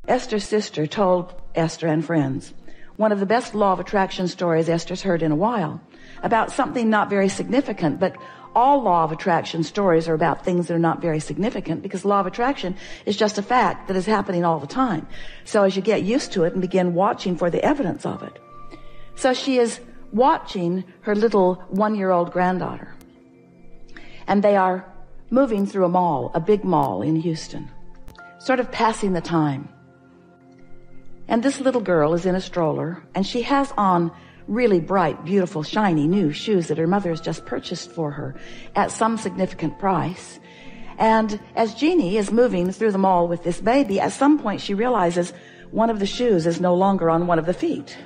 Esther's sister told Esther and friends one of the best law of attraction stories Esther's heard in a while, about something not very significant, but all law of attraction stories are about things that are not very significant, because law of attraction is just a fact that is happening all the time. So as you get used to it and begin watching for the evidence of it. So she is watching her little 1-year-old granddaughter, and they are moving through a mall, a big mall in Houston, sort of passing the time. And this little girl is in a stroller, and she has on really bright, beautiful, shiny new shoes that her mother has just purchased for her at some significant price. And as Jeannie is moving through the mall with this baby, at some point she realizes one of the shoes is no longer on one of the feet.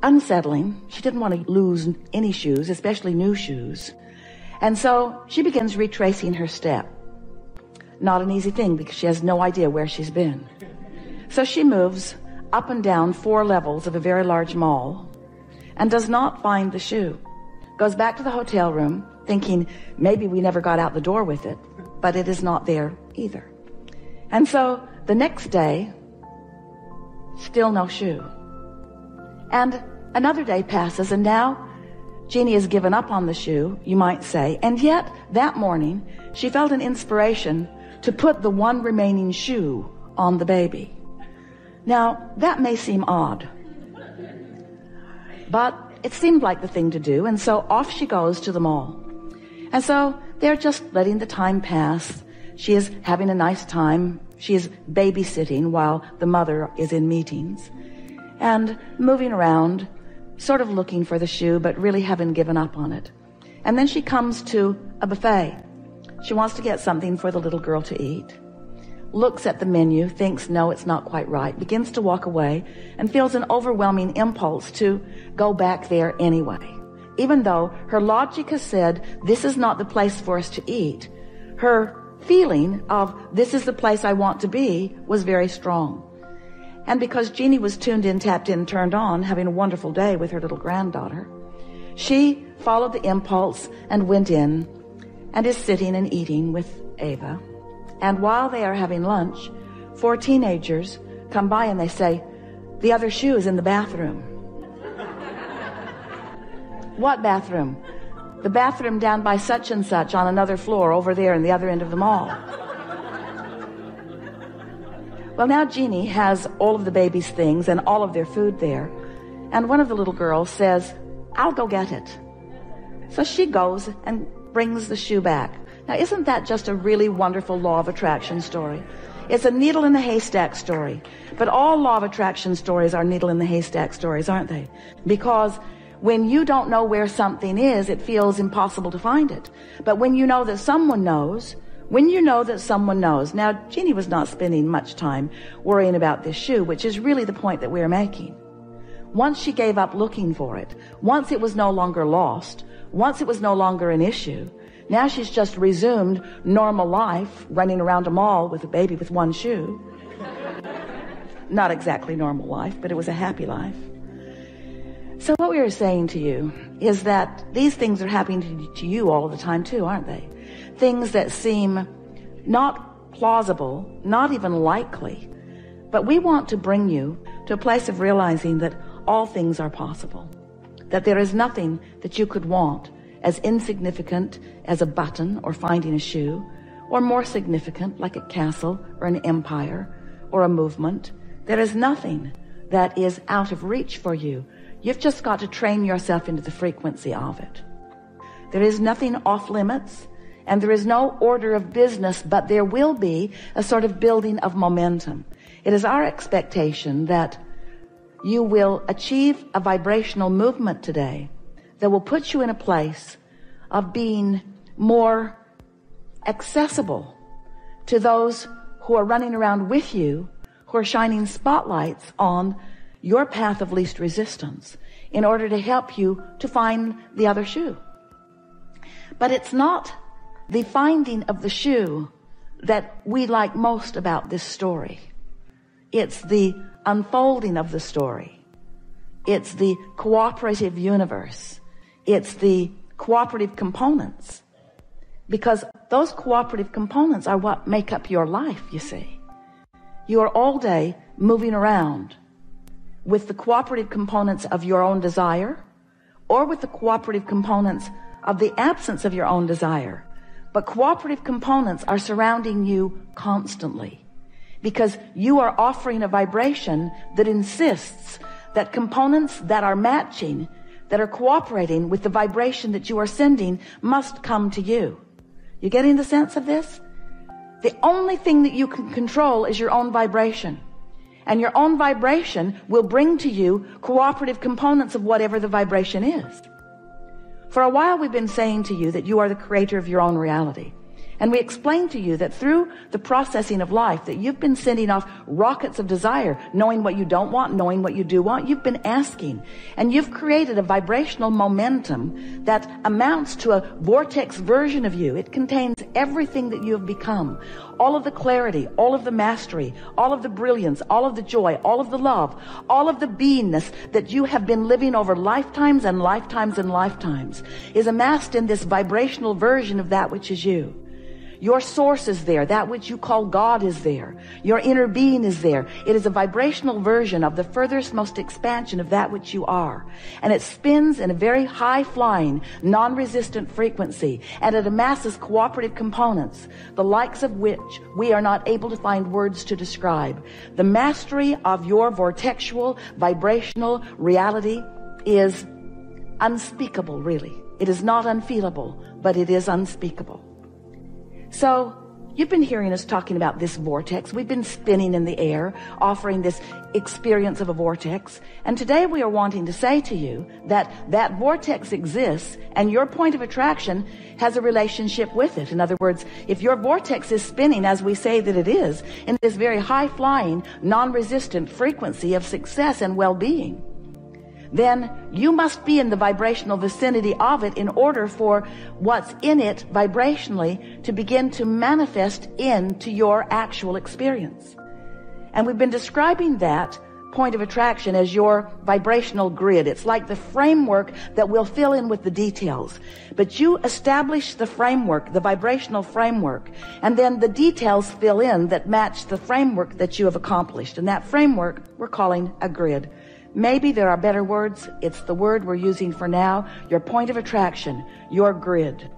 Unsettling. She didn't want to lose any shoes, especially new shoes. And so she begins retracing her step. Not an easy thing, because she has no idea where she's been. So she moves up and down 4 levels of a very large mall and does not find the shoe. Goes back to the hotel room thinking maybe we never got out the door with it, but it is not there either. And so the next day, still no shoe. And another day passes, and now Jeannie has given up on the shoe, you might say. And yet that morning she felt an inspiration to put the one remaining shoe on the baby. Now, that may seem odd, but it seemed like the thing to do, and so off she goes to the mall. And so they're just letting the time pass. She is having a nice time. She is babysitting while the mother is in meetings and moving around, sort of looking for the shoe, but really haven't given up on it. And then she comes to a buffet. She wants to get something for the little girl to eat. Looks at the menu, thinks, no, it's not quite right, begins to walk away, and feels an overwhelming impulse to go back there anyway. Even though her logic has said, this is not the place for us to eat, her feeling of, this is the place I want to be, was very strong. And because Jeannie was tuned in, tapped in, turned on, having a wonderful day with her little granddaughter, she followed the impulse and went in and is sitting and eating with Ava. And while they are having lunch, 4 teenagers come by and they say, the other shoe is in the bathroom. What bathroom? The bathroom down by such and such on another floor over there in the other end of the mall. Well, now Jeannie has all of the baby's things and all of their food there. And one of the little girls says, I'll go get it. So she goes and brings the shoe back. Now, isn't that just a really wonderful law of attraction story? It's a needle in the haystack story. But all law of attraction stories are needle in the haystack stories, aren't they? Because when you don't know where something is, it feels impossible to find it. But when you know that someone knows, Now, Jeannie was not spending much time worrying about this shoe, which is really the point that we're making. Once she gave up looking for it, once it was no longer lost, once it was no longer an issue, now she's just resumed normal life, running around a mall with a baby with one shoe. Not exactly normal life, but it was a happy life. So what we are saying to you is that these things are happening to you all the time too, aren't they? Things that seem not plausible, not even likely. But we want to bring you to a place of realizing that all things are possible. That there is nothing that you could want as insignificant as a button or finding a shoe, or more significant like a castle or an empire or a movement. There is nothing that is out of reach for you. You've just got to train yourself into the frequency of it. There is nothing off limits, and there is no order of business, but there will be a sort of building of momentum. It is our expectation that you will achieve a vibrational movement today that will put you in a place of being more accessible to those who are running around with you, who are shining spotlights on your path of least resistance in order to help you to find the other shoe. But it's not the finding of the shoe that we like most about this story. It's the unfolding of the story. It's the cooperative universe. It's the cooperative components. Because those cooperative components are what make up your life, you see. You are all day moving around with the cooperative components of your own desire or with the cooperative components of the absence of your own desire. But cooperative components are surrounding you constantly because you are offering a vibration that insists that components that are matching, that are cooperating with the vibration that you are sending must come to you. You getting the sense of this? The only thing that you can control is your own vibration. And your own vibration will bring to you cooperative components of whatever the vibration is. For a while we've been saying to you that you are the creator of your own reality. And we explained to you that through the processing of life that you've been sending off rockets of desire, knowing what you don't want, knowing what you do want. You've been asking, and you've created a vibrational momentum that amounts to a vortex version of you. It contains everything that you have become, all of the clarity, all of the mastery, all of the brilliance, all of the joy, all of the love, all of the beingness that you have been living over lifetimes and lifetimes and lifetimes is amassed in this vibrational version of that which is you. Your source is there. That which you call God is there. Your inner being is there. It is a vibrational version of the furthest, most expansion of that which you are. And it spins in a very high-flying, non-resistant frequency. And it amasses cooperative components, the likes of which we are not able to find words to describe. The mastery of your vortexual, vibrational reality is unspeakable, really. It is not unfeelable, but it is unspeakable. So you've been hearing us talking about this vortex. We've been spinning in the air, offering this experience of a vortex. And today we are wanting to say to you that that vortex exists and your point of attraction has a relationship with it. In other words, if your vortex is spinning as we say that it is, in this very high-flying, non-resistant frequency of success and well-being, then you must be in the vibrational vicinity of it in order for what's in it vibrationally to begin to manifest into your actual experience. And we've been describing that point of attraction as your vibrational grid. It's like the framework that will fill in with the details. But you establish the framework, the vibrational framework, and then the details fill in that match the framework that you have accomplished. And that framework we're calling a grid. Maybe there are better words. It's the word we're using for now. Your point of attraction, your grid.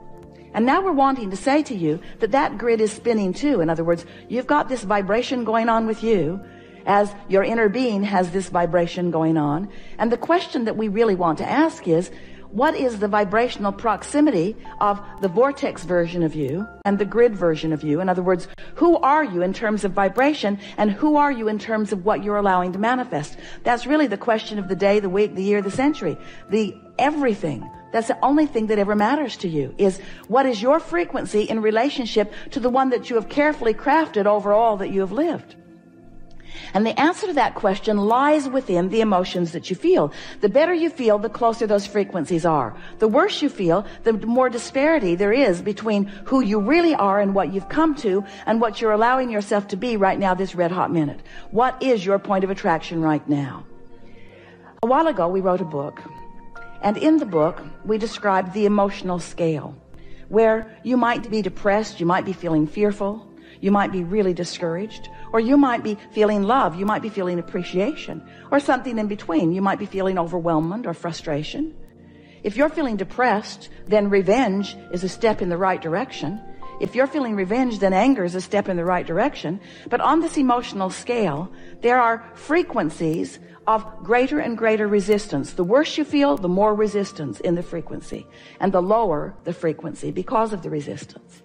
And now we're wanting to say to you that that grid is spinning too. In other words, you've got this vibration going on with you as your inner being has this vibration going on. And the question that we really want to ask is, what is the vibrational proximity of the vortex version of you and the grid version of you? In other words, who are you in terms of vibration and who are you in terms of what you're allowing to manifest? That's really the question of the day, the week, the year, the century, the everything. That's the only thing that ever matters to you is what is your frequency in relationship to the one that you have carefully crafted over all that you have lived? And the answer to that question lies within the emotions that you feel. The better you feel, the closer those frequencies are. The worse you feel, the more disparity there is between who you really are and what you've come to and what you're allowing yourself to be right now, this red hot minute. What is your point of attraction right now? A while ago, we wrote a book. And in the book, we described the emotional scale, where you might be depressed, you might be feeling fearful, you might be really discouraged, or you might be feeling love, you might be feeling appreciation, or something in between. You might be feeling overwhelmment or frustration. If you're feeling depressed, then revenge is a step in the right direction. If you're feeling revenge, then anger is a step in the right direction. But on this emotional scale, there are frequencies of greater and greater resistance. The worse you feel, the more resistance in the frequency, and the lower the frequency because of the resistance.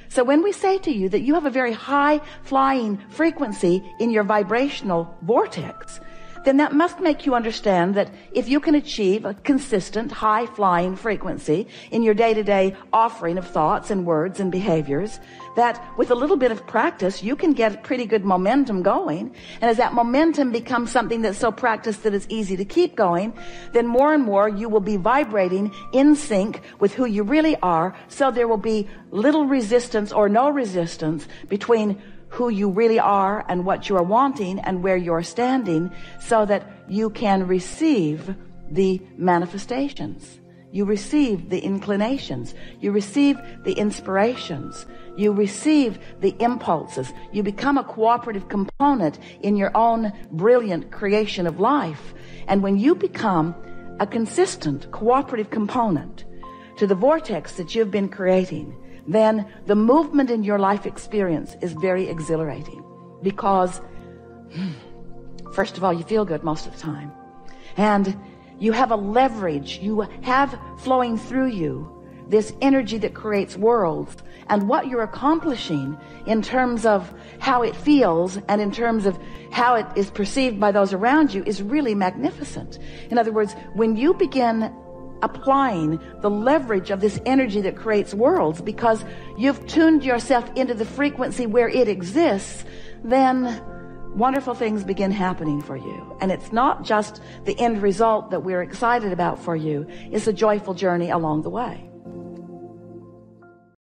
So when we say to you that you have a very high flying frequency in your vibrational vortex, then that must make you understand that if you can achieve a consistent high flying frequency in your day-to-day offering of thoughts and words and behaviors, that with a little bit of practice you can get pretty good momentum going. And as that momentum becomes something that's so practiced that it's easy to keep going, then more and more you will be vibrating in sync with who you really are, so there will be little resistance or no resistance between who you really are and what you are wanting and where you're standing, so that you can receive the manifestations You receive the inclinations. You receive the inspirations. You receive the impulses. You become a cooperative component in your own brilliant creation of life. And when you become a consistent cooperative component to the vortex that you've been creating, then the movement in your life experience is very exhilarating, because first of all, you feel good most of the time, and you have a leverage. You have flowing through you this energy that creates worlds, and what you're accomplishing in terms of how it feels and in terms of how it is perceived by those around you is really magnificent. In other words, when you begin applying the leverage of this energy that creates worlds, because you've tuned yourself into the frequency where it exists, then wonderful things begin happening for you. And it's not just the end result that we're excited about for you. It's a joyful journey along the way.